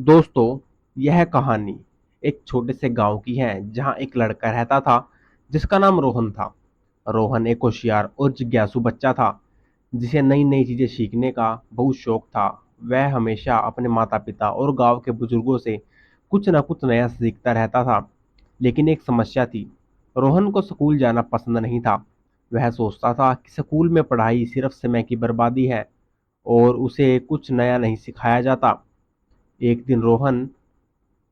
दोस्तों, यह कहानी एक छोटे से गांव की है जहां एक लड़का रहता था जिसका नाम रोहन था। रोहन एक होशियार और जिज्ञासु बच्चा था जिसे नई नई चीजें सीखने का बहुत शौक था। वह हमेशा अपने माता पिता और गांव के बुजुर्गों से कुछ न कुछ नया सीखता रहता था। लेकिन एक समस्या थी, रोहन को स्कूल जाना पसंद नहीं था। वह सोचता था कि स्कूल में पढ़ाई सिर्फ समय की बर्बादी है और उसे कुछ नया नहीं सिखाया जाता। एक दिन रोहन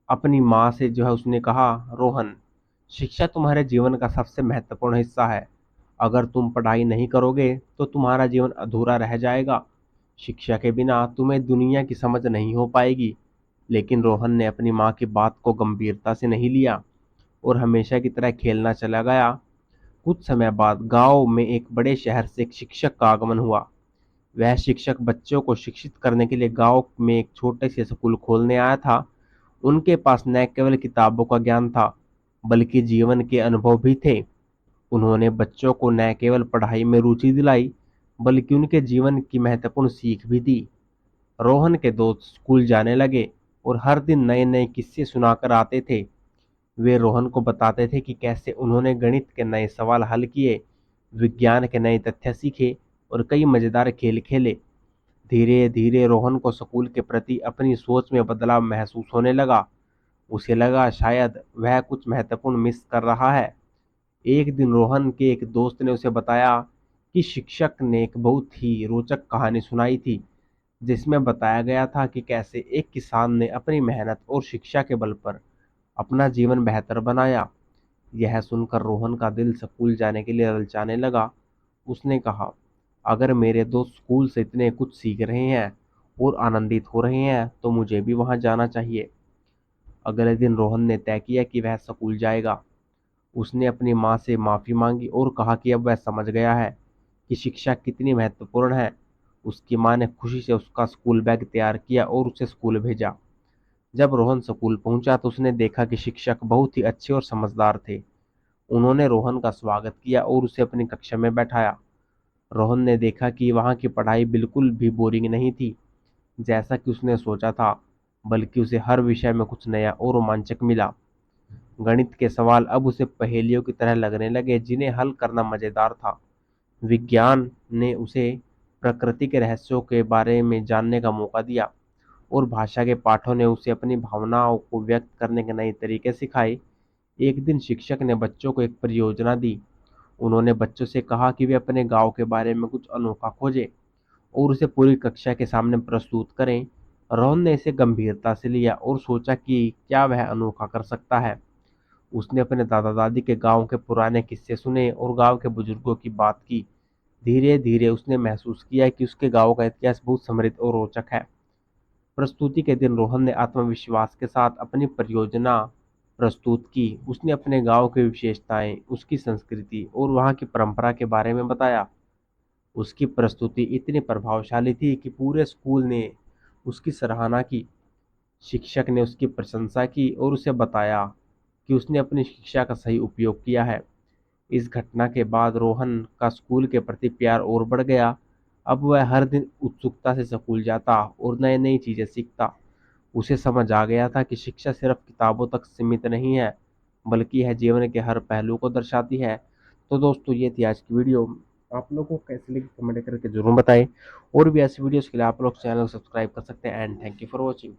अपनी माँ से उसने कहा, रोहन, शिक्षा तुम्हारे जीवन का सबसे महत्वपूर्ण हिस्सा है। अगर तुम पढ़ाई नहीं करोगे तो तुम्हारा जीवन अधूरा रह जाएगा। शिक्षा के बिना तुम्हें दुनिया की समझ नहीं हो पाएगी। लेकिन रोहन ने अपनी माँ की बात को गंभीरता से नहीं लिया और हमेशा की तरह खेलना चला गया। कुछ समय बाद गांव में एक बड़े शहर से एक शिक्षक का आगमन हुआ। वह शिक्षक बच्चों को शिक्षित करने के लिए गांव में एक छोटे से स्कूल खोलने आया था। उनके पास न केवल किताबों का ज्ञान था, बल्कि जीवन के अनुभव भी थे। उन्होंने बच्चों को न केवल पढ़ाई में रुचि दिलाई, बल्कि उनके जीवन की महत्वपूर्ण सीख भी दी। रोहन के दोस्त स्कूल जाने लगे और हर दिन नए नए किस्से सुनाकर आते थे। वे रोहन को बताते थे कि कैसे उन्होंने गणित के नए सवाल हल किए, विज्ञान के नए तथ्य सीखे और कई मजेदार खेल खेले। धीरे धीरे रोहन को स्कूल के प्रति अपनी सोच में बदलाव महसूस होने लगा। उसे लगा शायद वह कुछ महत्वपूर्ण मिस कर रहा है। एक दिन रोहन के एक दोस्त ने उसे बताया कि शिक्षक ने एक बहुत ही रोचक कहानी सुनाई थी, जिसमें बताया गया था कि कैसे एक किसान ने अपनी मेहनत और शिक्षा के बल पर अपना जीवन बेहतर बनाया। यह सुनकर रोहन का दिल स्कूल जाने के लिए ललचाने लगा। उसने कहा, अगर मेरे दोस्त स्कूल से इतने कुछ सीख रहे हैं और आनंदित हो रहे हैं तो मुझे भी वहां जाना चाहिए। अगले दिन रोहन ने तय किया कि वह स्कूल जाएगा। उसने अपनी माँ से माफ़ी मांगी और कहा कि अब वह समझ गया है कि शिक्षा कितनी महत्वपूर्ण है। उसकी माँ ने खुशी से उसका स्कूल बैग तैयार किया और उसे स्कूल भेजा। जब रोहन स्कूल पहुंचा तो उसने देखा कि शिक्षक बहुत ही अच्छे और समझदार थे। उन्होंने रोहन का स्वागत किया और उसे अपनी कक्षा में बैठाया। रोहन ने देखा कि वहाँ की पढ़ाई बिल्कुल भी बोरिंग नहीं थी, जैसा कि उसने सोचा था, बल्कि उसे हर विषय में कुछ नया और रोमांचक मिला। गणित के सवाल अब उसे पहेलियों की तरह लगने लगे, जिन्हें हल करना मजेदार था। विज्ञान ने उसे प्रकृति के रहस्यों के बारे में जानने का मौका दिया और भाषा के पाठों ने उसे अपनी भावनाओं को व्यक्त करने के नए तरीके सिखाए। एक दिन शिक्षक ने बच्चों को एक परियोजना दी। उन्होंने बच्चों से कहा कि वे अपने गांव के बारे में कुछ अनोखा खोजें और उसे पूरी कक्षा के सामने प्रस्तुत करें। रोहन ने इसे गंभीरता से लिया और सोचा कि क्या वह अनोखा कर सकता है। उसने अपने दादा दादी के गांव के पुराने किस्से सुने और गांव के बुजुर्गों की बात की। धीरे धीरे उसने महसूस किया कि उसके गांव का इतिहास बहुत समृद्ध और रोचक है। प्रस्तुति के दिन रोहन ने आत्मविश्वास के साथ अपनी परियोजना प्रस्तुत की। उसने अपने गांव की विशेषताएं, उसकी संस्कृति और वहां की परंपरा के बारे में बताया। उसकी प्रस्तुति इतनी प्रभावशाली थी कि पूरे स्कूल ने उसकी सराहना की। शिक्षक ने उसकी प्रशंसा की और उसे बताया कि उसने अपनी शिक्षा का सही उपयोग किया है। इस घटना के बाद रोहन का स्कूल के प्रति प्यार और बढ़ गया। अब वह हर दिन उत्सुकता से स्कूल जाता और नई नई चीजें सीखता। उसे समझ आ गया था कि शिक्षा सिर्फ किताबों तक सीमित नहीं है, बल्कि यह जीवन के हर पहलू को दर्शाती है। तो दोस्तों, ये थी आज की वीडियो। आप लोगों को कैसी लगी कमेंट करके जरूर बताएं। और भी ऐसी वीडियोस के लिए आप लोग चैनल को सब्सक्राइब कर सकते हैं। And thank you for watching.